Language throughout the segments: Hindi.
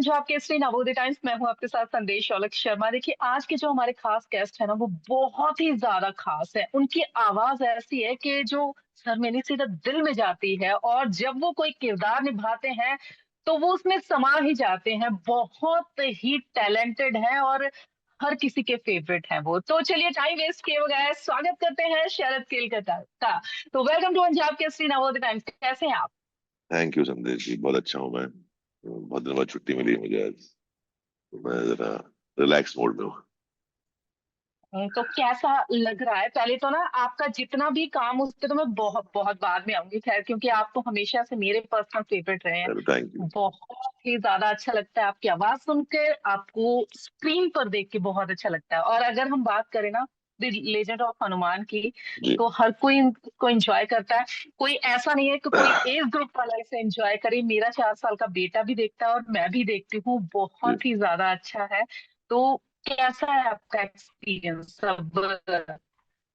पंजाब केसरी नवोदय टाइम्स। मैं हूं आपके साथ संदेश औलख शर्मा। देखिए, आज के जो हमारे खास गेस्ट है ना, वो बहुत ही ज्यादा खास है। उनकी आवाज ऐसी है कि जो सर मेरे सीधा दिल में जाती है, और जब वो कोई किरदार निभाते हैं तो वो उसमें समा ही जाते हैं। बहुत ही टैलेंटेड है और हर किसी के फेवरेट हैं वो। तो चलिए, टाइम वेस्ट किए बगैर स्वागत करते हैं शरद केलकटा का। तो welcome to Punjab Kesari Navodaya Times. कैसे हैं आप? थैंक यू संदेश जी, बहुत अच्छा हूँ मैं। बहुत दिन बाद छुट्टी मिली है मुझे आज, तो मैं जरा रिलैक्स मोड में हूँ। तो कैसा लग रहा है? पहले तो ना, आपका जितना भी काम, उस पे तो मैं बहुत बहुत बाद में आऊंगी, खैर, क्योंकि आप तो हमेशा से मेरे पर्सनल फेवरेट रहे हैं। अरे थैंक यू। बहुत ही ज्यादा अच्छा लगता है आपकी आवाज सुन के, आपको स्क्रीन पर देख के बहुत अच्छा लगता है। और अगर हम बात करें ना द लेजेंड ऑफ हनुमान की, जी। तो हर कोई इसको एंजॉय करता है। कोई ऐसा नहीं है कि कोई एज ग्रुप वाला इसे एंजॉय करे। मेरा 4 साल का बेटा भी देखता है और मैं भी देखती हूँ। जी। बहुत ही ज्यादा अच्छा है। तो कैसा है आपका एक्सपीरियंस? अब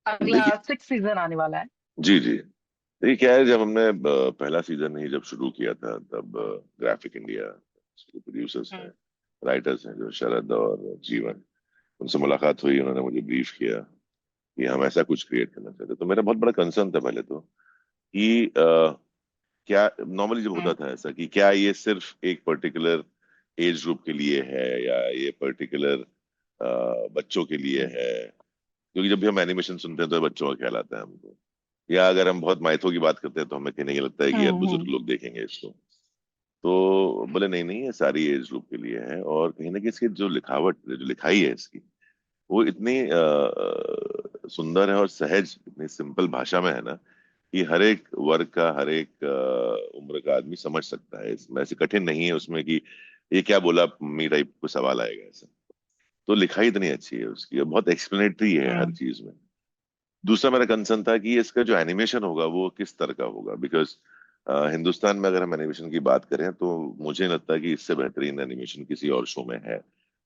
अगला देखिए। 6 सीजन आने वाला है। जी जी। देखिए क्या है, जब हमने पहला सीजन ही जब शुरू किया था, तब ग्राफिक इंडिया के प्रोड्यूसर्स हैं, हम्म। राइटर्स हैं जो शरद और जीवन, उनसे मुलाकात हुई। उन्होंने मुझे ब्रीफ किया कि हम ऐसा कुछ क्रिएट करना चाहते हैं। तो मेरा बहुत बड़ा कंसर्न था पहले तो कि क्या नॉर्मली जब होता हम्म। था ऐसा कि क्या ये सिर्फ एक पर्टिकुलर एज ग्रुप के लिए है, या ये पर्टिकुलर बच्चों के लिए हम्म। है। क्योंकि जब भी हम एनिमेशन सुनते हैं तो बच्चों का ख्याल आता है हमको, या अगर हम बहुत माइथो की बात करते हैं तो हमें कहने के लगता है कि यार बुजुर्ग हम्म। लोग देखेंगे इसको। तो बोले नहीं नहीं, ये सारी एज ग्रुप के लिए है। और कहीं ना कहीं इसकी जो लिखावट, जो लिखाई है इसकी, वो इतनी सुंदर है और सहज, इतनी सिंपल भाषा में है ना, कि हर एक वर्ग का, हर एक उम्र का आदमी समझ सकता है। इसमें ऐसे कठिन नहीं है उसमें कि ये क्या बोला मम्मी टाइप को सवाल आएगा ऐसा। तो लिखाई इतनी अच्छी है उसकी, और बहुत एक्सप्लेनेटरी है हर हम्म। चीज में। दूसरा मेरा कंसर्न था कि इसका जो एनिमेशन होगा वो किस तरह का होगा, बिकॉज हिंदुस्तान में अगर हम एनिमेशन की बात करें तो मुझे नहीं लगता कि इससे बेहतरीन एनिमेशन किसी और शो में है।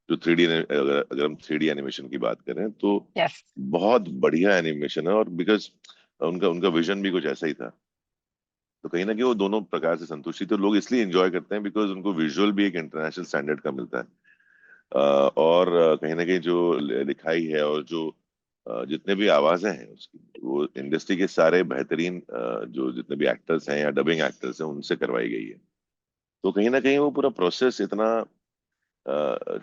जो 3D, अगर हम 3D एनिमेशन की बात करें तो यस। बहुत बढ़िया एनिमेशन है। और बिकॉज उनका उनका विजन भी कुछ ऐसा ही था, तो कहीं ना कहीं वो दोनों प्रकार से संतुष्टि, तो लोग इसलिए एंजॉय करते हैं बिकॉज उनको विजुअल भी एक इंटरनेशनल स्टैंडर्ड का मिलता है। और कहीं ना कहीं जो लिखाई है और जो जितने भी आवाजें हैं उसकी, वो इंडस्ट्री के सारे बेहतरीन जो जितने भी एक्टर्स हैं या डबिंग एक्टर्स हैं उनसे करवाई गई है। तो कहीं ना कहीं वो पूरा प्रोसेस इतना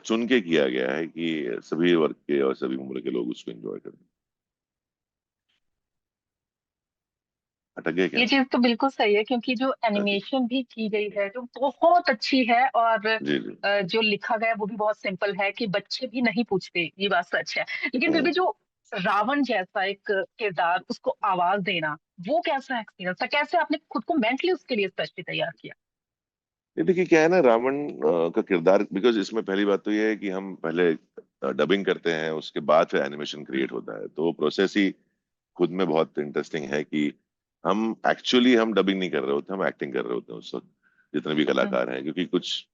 चुन के किया गया है कि सभी वर्ग के और सभी उम्र के लोग उसको एंजॉय करें। अटक गए क्या ये हम? चीज तो बिल्कुल सही है, क्योंकि जो हाँ जी। एनिमेशन भी की गई है जो बहुत अच्छी है, और जी जी। जो लिखा गया है वो भी बहुत सिंपल है कि बच्चे भी नहीं पूछते, ये बात सच है। लेकिन फिर भी हम्म। जो रावण जैसा एक किरदार, उसको आवाज देना, वो कैसा एक्सपीरियंस था? कैसे आपने खुद को मेंटली उसके लिए स्पेशली तैयार किया? ये देखिए क्या है ना, रावण का किरदार, बिकॉज इसमें पहली बात तो ये है कि हम पहले डबिंग करते हैं, उसके बाद फिर एनिमेशन क्रिएट होता है। तो वो प्रोसेस ही खुद में बहुत इंटरेस्टिंग है कि हम डबिंग नहीं कर रहे होते, हम एक्टिंग कर रहे होते हैं उस वक्त, जितने भी हम्म। कलाकार हैं। क्योंकि कुछ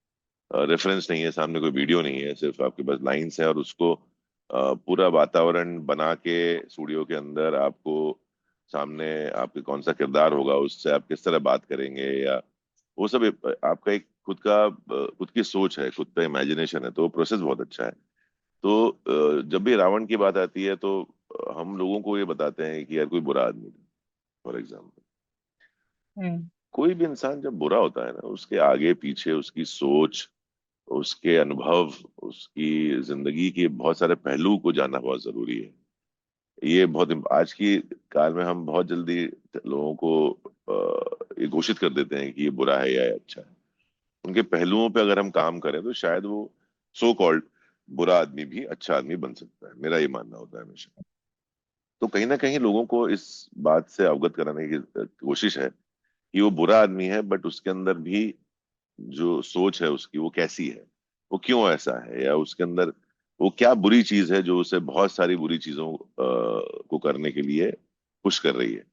रेफरेंस नहीं है, सामने कोई वीडियो नहीं है, सिर्फ आपके पास लाइंस है, और उसको पूरा वातावरण बना के स्टूडियो के अंदर आपको सामने आपके कौन सा किरदार होगा, उससे आप किस तरह बात करेंगे, या वो सब आपका एक खुद का खुद की सोच है, खुद का इमेजिनेशन है। तो वो प्रोसेस बहुत अच्छा है। तो जब भी रावण की बात आती है तो हम लोगों को ये बताते हैं कि यार कोई बुरा आदमी था, फॉर एग्जाम्पल। हम्म। कोई भी इंसान जब बुरा होता है ना, उसके आगे पीछे उसकी सोच, उसके अनुभव, उसकी जिंदगी के बहुत सारे पहलू को जानना बहुत जरूरी है। ये बहुत आज की काल में हम बहुत जल्दी लोगों को ये घोषित कर देते हैं कि ये बुरा है या ये अच्छा है। उनके पहलुओं पे अगर हम काम करें तो शायद वो सो कॉल्ड बुरा आदमी भी अच्छा आदमी बन सकता है, मेरा ये मानना होता है हमेशा। तो कहीं ना कहीं लोगों को इस बात से अवगत कराने की कोशिश है कि वो बुरा आदमी है, बट उसके अंदर भी जो सोच है उसकी वो कैसी है, वो क्यों ऐसा है, या उसके अंदर वो क्या बुरी चीज है जो उसे बहुत सारी बुरी चीजों को करने के लिए पुश कर रही है।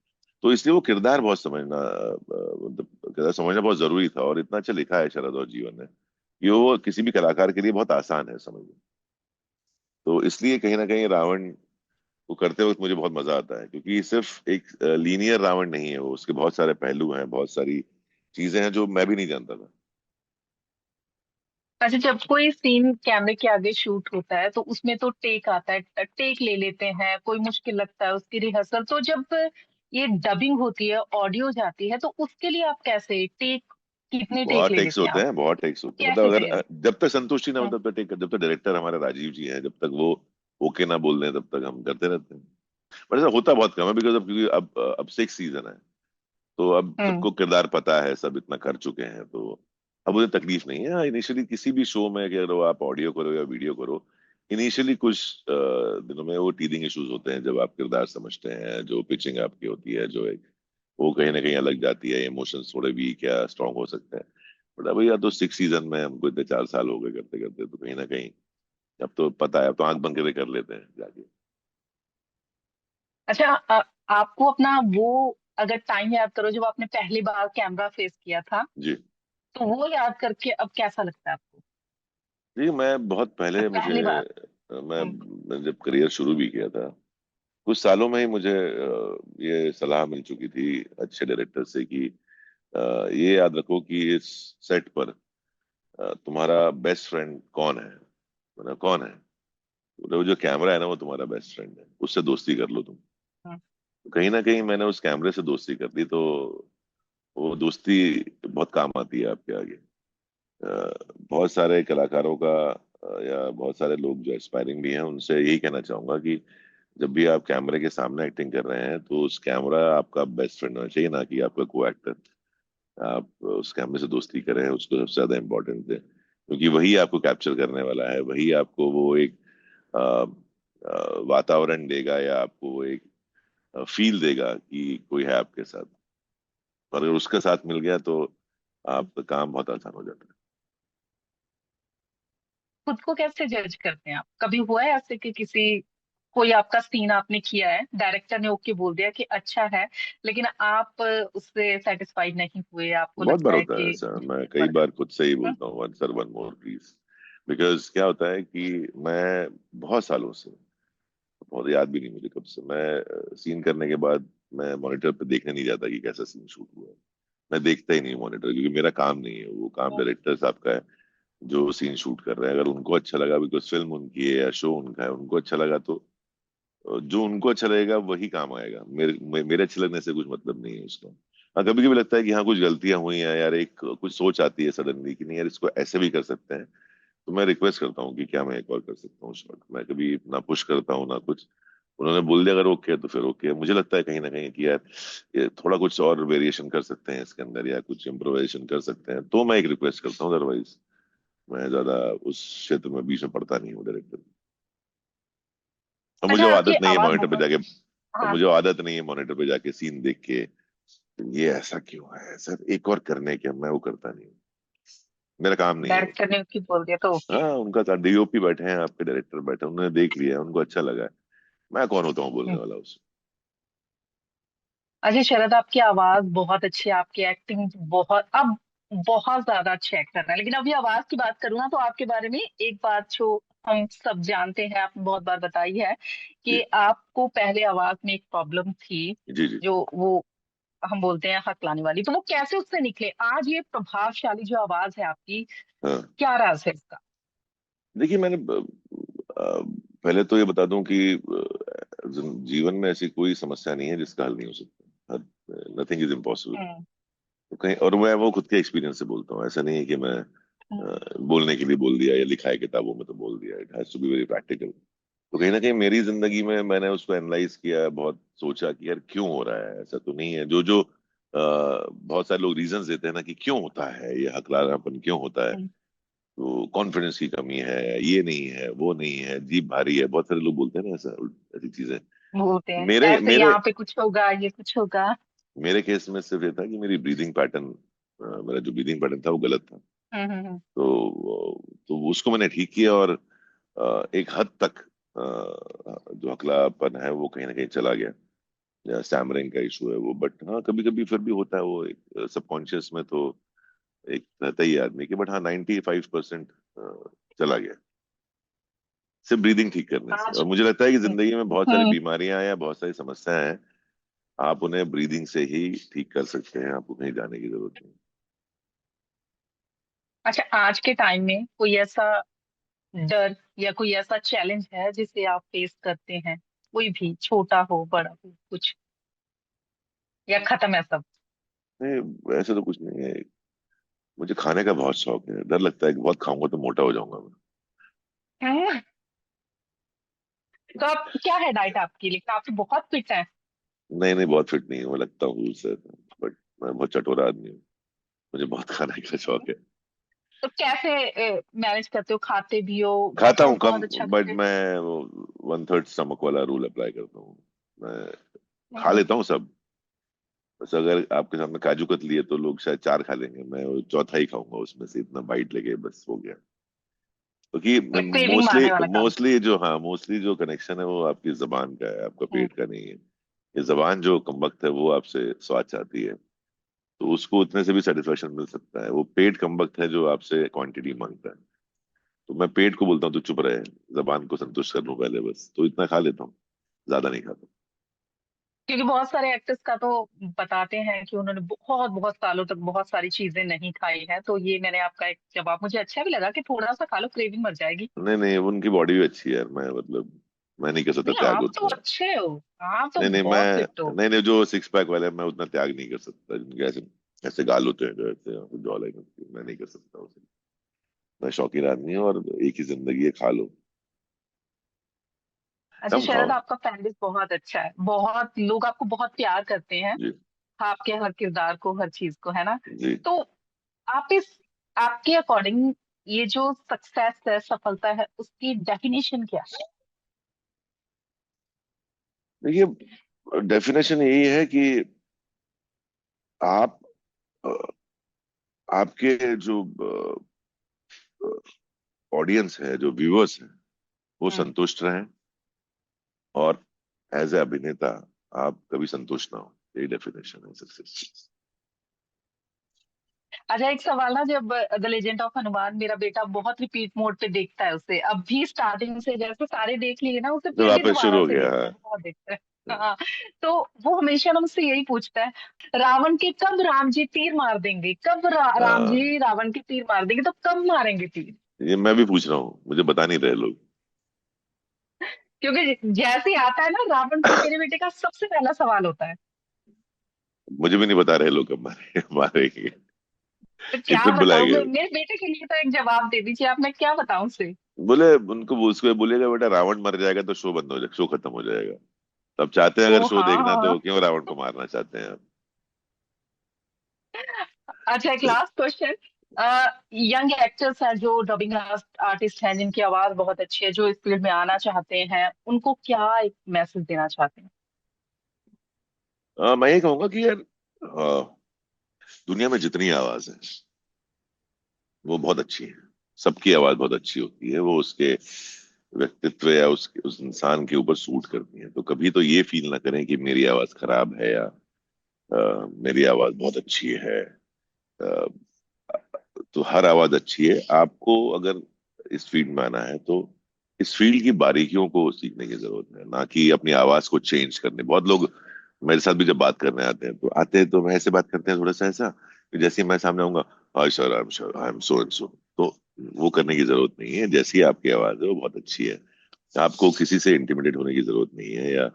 तो इसलिए वो किरदार बहुत समझना, मतलब किरदार समझना बहुत जरूरी था। और इतना अच्छा लिखा है शरद और जीवन ने कि वो किसी भी कलाकार के लिए बहुत आसान है समझना। तो इसलिए कहीं ना कहीं रावण को करते वक्त मुझे बहुत मजा आता है, क्योंकि सिर्फ एक लीनियर रावण नहीं है वो, उसके बहुत सारे पहलू हैं, बहुत सारी चीजें हैं जो मैं भी नहीं जानता था। अच्छा, जब कोई सीन कैमरे के आगे शूट होता है तो उसमें तो टेक आता है, टेक ले लेते हैं, कोई मुश्किल लगता है उसकी रिहर्सल, तो जब ये डबिंग होती है, ऑडियो जाती है, तो उसके लिए आप कैसे टेक, कितने टेक बहुत ले टेक्स लेते हैं होते आप? हैं, बहुत टेक्स होते हैं, मतलब कैसे अगर तैयारी? जब तक संतुष्टि ना हो हम्म। तब तक टेक, जब तक डायरेक्टर हमारा राजीव जी हैं, जब तक वो ओके ना बोल रहे हैं तब तक हम करते रहते हैं। पर ऐसा होता बहुत कम है, बिकॉज अब क्योंकि अब 6 सीजन है, तो अब हम्म। सबको किरदार पता है, सब इतना कर चुके हैं, तो अब मुझे तकलीफ नहीं है। इनिशियली किसी भी शो में करो, आप ऑडियो करो या वीडियो करो, इनिशियली कुछ दिनों में वो टीदिंग इश्यूज होते हैं, जब आप किरदार समझते हैं, जो पिचिंग आपकी होती है, जो एक वो कहीं ना कहीं अलग जाती है, इमोशंस थोड़े वीक या स्ट्रांग हो सकते हैं। बट अब या तो 6 सीजन में हमको इतने 4 साल हो गए करते करते, तो कहीं ना कहीं अब तो पता है, अब तो आंख बंद करके कर लेते हैं जाके। अच्छा, आपको अपना वो, अगर टाइम याद करो जब आपने पहली बार कैमरा फेस किया था, जी। तो वो याद करके अब कैसा लगता है आपको? जी, मैं बहुत पहले मुझे पहली बार। हम्म। मैं जब करियर शुरू भी किया था, कुछ सालों में ही मुझे ये सलाह मिल चुकी थी अच्छे डायरेक्टर से कि ये याद रखो कि इस सेट पर तुम्हारा बेस्ट फ्रेंड कौन है, मतलब कौन है, तो वो जो कैमरा है ना, वो तुम्हारा बेस्ट फ्रेंड है, उससे दोस्ती कर लो तुम। हम्म। तो कहीं ना कहीं मैंने उस कैमरे से दोस्ती कर ली, तो वो दोस्ती बहुत काम आती है आपके आगे। बहुत सारे कलाकारों का या बहुत सारे लोग जो एस्पायरिंग भी हैं, उनसे यही कहना चाहूंगा कि जब भी आप कैमरे के सामने एक्टिंग कर रहे हैं, तो उस कैमरा आपका बेस्ट फ्रेंड होना चाहिए, ना कि आपका को एक्टर। आप उस कैमरे से दोस्ती करें, उसको सबसे ज्यादा इम्पोर्टेंस दें, क्योंकि वही आपको कैप्चर करने वाला है, वही आपको वो एक अ, वातावरण देगा, या आपको वो एक फील देगा कि कोई है आपके साथ। और अगर उसके साथ मिल गया तो आपका काम बहुत आसान हो जाता है। खुद को कैसे जज करते हैं आप? कभी हुआ है ऐसे कि किसी, कोई आपका सीन आपने किया है, डायरेक्टर ने ओके बोल दिया कि अच्छा है, लेकिन आप उससे सेटिस्फाइड नहीं हुए, आपको बहुत बार लगता है होता है कि ऐसा, मैं कई फर्क? बार खुद से ही हम्म। बोलता हूँ, one sir one more please. Because क्या होता है कि मैं बहुत सालों से, बहुत याद भी नहीं मुझे कब से, मैं सीन करने के बाद मैं मॉनिटर पे देखने नहीं जाता कि कैसा सीन शूट हुआ है। मैं देखता ही नहीं मॉनिटर, क्योंकि मेरा काम नहीं है, वो काम डायरेक्टर साहब का है, जो सीन शूट कर रहे हैं। अगर उनको अच्छा लगा, बिकॉज फिल्म उनकी है या शो उनका है, उनको अच्छा लगा तो जो उनको अच्छा लगेगा वही काम आएगा, मेरे अच्छे लगने से कुछ मतलब नहीं है उसका। हाँ, कभी कभी लगता है कि हाँ कुछ गलतियां हुई हैं यार, एक कुछ सोच आती है सडनली कि नहीं यार, इसको ऐसे भी कर सकते हैं, तो मैं रिक्वेस्ट करता हूँ कि क्या मैं एक और कर सकता हूँ शॉट। मैं कभी ना पुश करता हूँ ना कुछ, उन्होंने बोल दिया अगर ओके है तो फिर ओके है। मुझे लगता है कहीं ना कहीं कि यार ये थोड़ा कुछ और वेरिएशन कर सकते हैं इसके अंदर, या कुछ इम्प्रोवाइजेशन कर सकते हैं, तो मैं एक रिक्वेस्ट करता हूँ, अदरवाइज मैं ज्यादा उस क्षेत्र में बीच में पड़ता नहीं हूँ डायरेक्टर। और मुझे अच्छा, वो आपकी आदत नहीं है आवाज मॉनिटर पे बहुत। जाके, और हाँ। मुझे आदत नहीं है मॉनिटर पे जाके सीन देख के ये ऐसा क्यों है सर, एक और करने के, मैं वो करता नहीं हूँ, मेरा काम नहीं है वो। डायरेक्टर ने ओके बोल दिया तो ओके। हाँ, उनका साथ डीओपी बैठे हैं, आपके डायरेक्टर बैठे हैं, उन्होंने देख लिया है, उनको अच्छा लगा है, मैं कौन होता हूँ बोलने वाला उस। अजय शरद, आपकी आवाज बहुत अच्छी है, आपकी एक्टिंग बहुत, अब बहुत ज्यादा अच्छे एक्टर है, लेकिन अभी आवाज की बात करूँ ना, तो आपके बारे में एक बात जो हम सब जानते हैं, आपने बहुत बार बताई है, कि जी आपको पहले आवाज में एक प्रॉब्लम थी, जी जी। जो वो हम बोलते हैं हकलाने वाली, तो वो कैसे उससे निकले आज ये प्रभावशाली जो आवाज है आपकी? हाँ, क्या राज है इसका? देखिए मैंने पहले तो ये बता दूं कि जीवन में ऐसी कोई समस्या नहीं है जिसका हल नहीं हो सकता, नथिंग इज इम्पॉसिबल। हम्म। तो कहीं, और मैं वो खुद के एक्सपीरियंस से बोलता हूँ, ऐसा नहीं है कि मैं हम्म। बोलने के लिए बोल दिया या लिखा है किताबों में तो बोल दिया, it has to be very practical. तो कहीं ना कहीं मेरी जिंदगी में मैंने उसको एनालाइज किया, बहुत सोचा कि यार क्यों हो रहा है, ऐसा तो नहीं है जो जो बहुत सारे लोग रीजंस देते हैं ना कि क्यों होता है ये हकलानापन, क्यों होता है, हम्म। तो कॉन्फिडेंस की कमी है, ये नहीं है, वो नहीं है, जीभ भारी है, बहुत सारे लोग बोलते हैं ना ऐसा, ऐसी चीजें। बोलते हैं मेरे ऐसे, मेरे यहाँ पे कुछ होगा, ये कुछ होगा। मेरे केस में सिर्फ ये था कि मेरी ब्रीदिंग पैटर्न, मेरा जो ब्रीदिंग पैटर्न था वो गलत था। हम्म। तो उसको मैंने ठीक किया, और एक हद तक जो हकलापन है वो कहीं ना कहीं चला गया, या स्टैमरिंग का इशू है वो, बट हाँ कभी कभी फिर भी होता है वो, एक सबकॉन्शियस में तो एक रहता ही है आदमी के, बट हाँ 95% चला गया सिर्फ ब्रीदिंग ठीक करने से। आज। और मुझे लगता है कि जिंदगी में बहुत सारी हम्म। बीमारियां या बहुत सारी समस्याएं हैं, आप उन्हें ब्रीदिंग से ही ठीक कर सकते हैं, आपको कहीं जाने की जरूरत नहीं। अच्छा, आज के टाइम में कोई ऐसा डर या कोई ऐसा चैलेंज है जिसे आप फेस करते हैं, कोई भी, छोटा हो बड़ा हो कुछ, या खत्म है सब? नहीं, ऐसा तो कुछ नहीं है। मुझे खाने का बहुत शौक है, डर लगता है कि बहुत खाऊंगा तो मोटा हो जाऊंगा मैं। हैं? तो आप क्या है डाइट आपकी, लेकिन आप तो बहुत फिट हैं। नहीं नहीं, बहुत फिट नहीं हूँ मैं, लगता हूँ उससे। बट मैं बहुत चटोरा आदमी हूँ। मुझे बहुत खाने का शौक है। तो कैसे मैनेज करते हो, खाते भी हो, खाता हूँ वर्कआउट कम, बहुत अच्छा बट करते हो? मैं 1/3 स्टमक वाला रूल अप्लाई करता हूँ। मैं खा हम्म। लेता हूँ सब। बस अगर आपके सामने काजू कतली है तो लोग शायद 4 खा लेंगे, मैं वो चौथा ही खाऊंगा उसमें से, इतना बाइट लेके बस हो गया। क्योंकि मतलब क्रेविंग मोस्टली मारने वाला काम। मोस्टली जो कनेक्शन है वो आपकी जबान का है, आपका हम्म। पेट का नहीं है। ये जबान जो कम वक्त है वो आपसे स्वाद चाहती है। तो उसको उतने से भी सेटिस्फेक्शन मिल सकता है, वो पेट कम वक्त है जो आपसे क्वांटिटी मांगता है। तो मैं पेट को बोलता हूँ तो चुप रहे, जबान को संतुष्ट कर लूं पहले, बस तो इतना खा लेता हूँ, ज्यादा नहीं खाता। क्योंकि बहुत सारे एक्टर्स का तो बताते हैं कि उन्होंने बहुत बहुत सालों तक बहुत सारी चीजें नहीं खाई है, तो ये मैंने आपका एक जवाब मुझे अच्छा भी लगा कि थोड़ा सा खा लो, क्रेविंग मर जाएगी। नहीं नहीं, उनकी बॉडी भी अच्छी है यार, मैं मतलब मैं नहीं कर सकता नहीं, त्याग आप तो उतना। अच्छे हो, आप तो नहीं नहीं, बहुत फिट हो। नहीं नहीं, जो 6 पैक वाले हैं, मैं उतना त्याग नहीं कर सकता, जिनके ऐसे ऐसे गाल होते हैं जो ऐसे जॉ लाइन होती है, मैं नहीं कर सकता उसे। मैं शौकीन आदमी हूँ, और एक ही जिंदगी है, खा लो। अच्छा कम शरद, खाओ। आपका फैन बेस बहुत अच्छा है, बहुत लोग आपको बहुत प्यार करते हैं, जी। आपके हर किरदार को, हर चीज को, है ना? जी। तो आप इस आपके अकॉर्डिंग ये जो सक्सेस है, सफलता है, उसकी डेफिनेशन क्या है? देखिए, डेफिनेशन यही है कि आप अ, आपके जो ऑडियंस है, जो व्यूअर्स हैं, वो हम्म। संतुष्ट रहें। और एज ए अभिनेता आप कभी संतुष्ट ना हो, यही डेफिनेशन है सक्सेस। अच्छा, एक सवाल ना, जब द लेजेंड ऑफ हनुमान मेरा बेटा बहुत रिपीट मोड पे देखता है उसे, अब भी स्टार्टिंग से जैसे सारे देख लिए ना, उसे तो फिर भी वापस शुरू दोबारा हो से गया देखता है। है, बहुत देखता है। हाँ। तो वो हमेशा ना मुझसे यही पूछता है, रावण के कब राम जी तीर मार देंगे, कब राम हाँ, जी रावण के तीर मार देंगे, तो कब मारेंगे तीर? ये मैं भी पूछ रहा हूँ, मुझे बता नहीं रहे लोग। क्योंकि जैसे ही आता है ना रावण, तो मेरे बेटे का सबसे पहला सवाल होता है, मुझे भी नहीं बता रहे लोग कब मारेंगे। तो कि क्या फिर बताऊं बुलाएंगे। मेरे बेटे के लिए, तो एक जवाब दे दीजिए आप, मैं क्या बताऊं उसे? बोले, उनको उसको बोलिएगा बेटा रावण मर जाएगा तो शो बंद हो जाएगा, शो खत्म हो जाएगा। तो आप चाहते हैं, अगर ओ शो हाँ देखना हाँ। तो क्यों रावण को मारना चाहते हैं आप? अच्छा, एक लास्ट क्वेश्चन। यंग एक्टर्स हैं जो डबिंग आर्टिस्ट हैं, जिनकी आवाज बहुत अच्छी है, जो इस फील्ड में आना चाहते हैं, उनको क्या एक मैसेज देना चाहते हैं? मैं ये कहूंगा कि यार, दुनिया में जितनी आवाज है वो बहुत अच्छी है। सबकी आवाज बहुत अच्छी होती है, वो उसके व्यक्तित्व या उसके उस इंसान के ऊपर सूट करती है। तो कभी तो ये फील ना करें कि मेरी आवाज खराब है, या मेरी आवाज बहुत अच्छी है। अ, तो हर आवाज अच्छी है। आपको अगर इस फील्ड में आना है तो इस फील्ड की बारीकियों को सीखने की जरूरत है, ना कि अपनी आवाज को चेंज करने। बहुत लोग मेरे साथ भी जब बात करने आते हैं तो मैं ऐसे बात करते हैं थोड़ा सा ऐसा कि जैसे ही मैं सामने आऊंगा, hi sir, I am so and so. तो वो करने की जरूरत नहीं है, जैसी आपकी आवाज है वो बहुत अच्छी है। आपको किसी से इंटिमिडेट होने की जरूरत नहीं है, या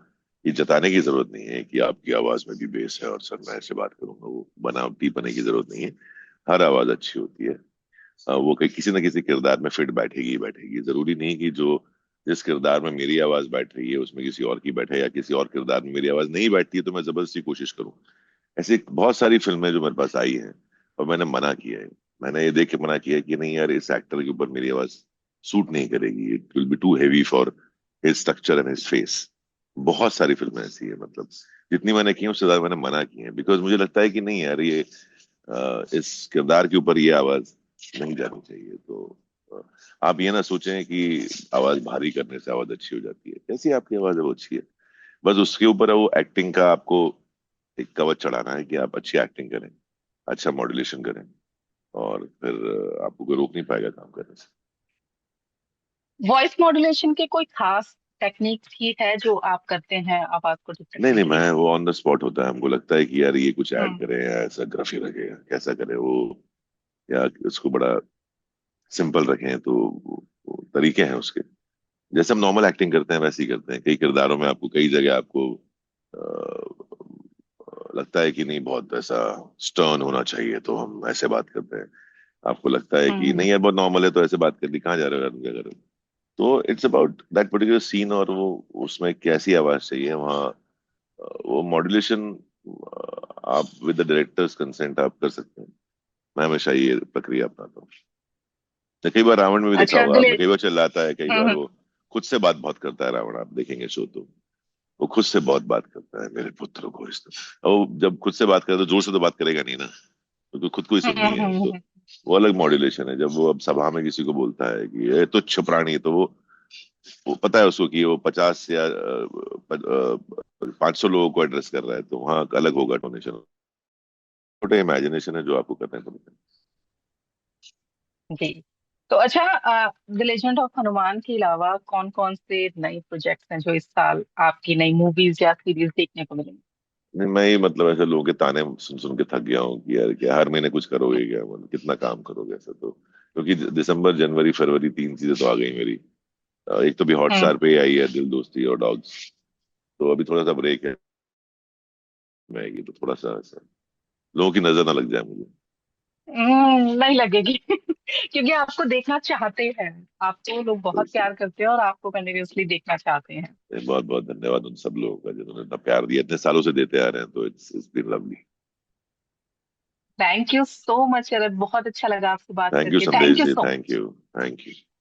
ये जताने की जरूरत नहीं है कि आपकी आवाज में भी बेस है और सर मैं ऐसे बात करूंगा, वो बनावटी बनने की जरूरत नहीं है। हर आवाज अच्छी होती है। वो कहीं किसी न किसी किरदार में फिट बैठेगी ही बैठेगी। जरूरी नहीं कि जो जिस किरदार में मेरी आवाज बैठ रही है उसमें किसी और की बैठे, या किसी और किरदार में मेरी आवाज नहीं बैठती है तो मैं जबरदस्ती कोशिश करूं। ऐसी बहुत सारी फिल्में जो मेरे पास आई हैं और मैंने मना किया है। मैंने ये देख के मना किया है कि नहीं यार, इस एक्टर के ऊपर मेरी आवाज सूट नहीं करेगी, it will be too heavy for his structure and his face. बहुत सारी फिल्में ऐसी है, मतलब जितनी मैंने की हैं, उससे ज्यादा मैंने मना की है, बिकॉज मुझे लगता है कि नहीं यार, ये इस किरदार के ऊपर ये आवाज नहीं जानी चाहिए। तो अ, आप ये ना सोचें कि आवाज भारी करने से आवाज अच्छी हो जाती है। जैसी आपकी आवाज है वो अच्छी है। बस उसके ऊपर है वो एक्टिंग का, आपको एक कवच चढ़ाना है कि आप अच्छी एक्टिंग करें, अच्छा मॉड्यूलेशन करें, और फिर आपको कोई रोक नहीं पाएगा काम करने से। वॉइस मॉड्यूलेशन के कोई खास टेक्निक ही है जो आप करते हैं आवाज को ठीक नहीं रखने नहीं, के लिए? मैं वो ऑन द स्पॉट होता है, हमको लगता है कि यार ये कुछ ऐड हम्म। करें या ऐसा ग्रफी लगेगा, कैसा करें वो, या इसको बड़ा सिंपल रखें, तो वो तरीके हैं उसके। जैसे हम नॉर्मल एक्टिंग करते हैं वैसे ही करते हैं, कई किरदारों में आपको कई जगह आपको लगता है कि नहीं बहुत ऐसा स्टर्न होना चाहिए तो हम ऐसे बात करते हैं। आपको लगता है कि नहीं हम्म। यार बहुत नॉर्मल है तो ऐसे बात कर ली, कहाँ जा रहे हो यार, तुम क्या कर रहे हो। तो it's about that particular scene, और वो उसमें कैसी आवाज चाहिए वहाँ, वो मॉड्यूलेशन आप विद द डायरेक्टर्स कंसेंट आप कर सकते हैं। मैं हमेशा ये प्रक्रिया अपनाता हूँ। तो कई बार रावण में भी देखा अच्छा होगा आपने, दिलेश। कई बार चिल्लाता है, कई बार हम्म। वो खुद से बात बहुत करता है रावण, आप देखेंगे शो तो वो खुद से बहुत बात करता है, मेरे पुत्र को इस तरह। वो जब खुद से बात करे तो जोर से तो बात करेगा नहीं ना, क्योंकि खुद को ही हम्म। सुननी है तो। वो अलग मॉड्यूलेशन है। जब वो अब सभा में किसी को बोलता है कि ये तुच्छ प्राणी, तो वो पता है उसको कि वो 50 या 500 लोगों को एड्रेस कर रहा है, तो वहाँ अलग होगा डोनेशन। छोटे इमेजिनेशन है जो आपको करना पड़ता है। जी। तो अच्छा, द लेजेंड ऑफ हनुमान के अलावा कौन कौन से नए प्रोजेक्ट्स हैं जो इस साल आपकी नई मूवीज या सीरीज देखने को मिलेंगी? नहीं, मैं ही मतलब ऐसे लोगों के ताने सुन सुन के थक गया हूँ कि यार क्या हर महीने कुछ करोगे क्या, मतलब कितना काम करोगे ऐसा तो। क्योंकि दिसंबर जनवरी फरवरी 3 चीजें तो आ गई मेरी। एक तो भी हम्म। हॉटस्टार पे ही आई है दिल दोस्ती और डॉग्स, तो अभी थोड़ा सा ब्रेक है। मैं आएगी तो थोड़ा सा ऐसा लोगों की नजर ना लग जाए मुझे। नहीं लगेगी क्योंकि आपको देखना चाहते हैं। आपको लोग तो बहुत इसलिए प्यार करते हैं और आपको कंटिन्यूअसली देखना चाहते हैं। बहुत बहुत धन्यवाद उन सब लोगों का जिन्होंने इतना प्यार दिया, इतने सालों से देते आ रहे हैं, तो it's been lovely. Thank you so much Sharad, बहुत अच्छा लगा आपसे बात थैंक यू करके। Thank Sandesh you ji, so thank much. You. Thank you.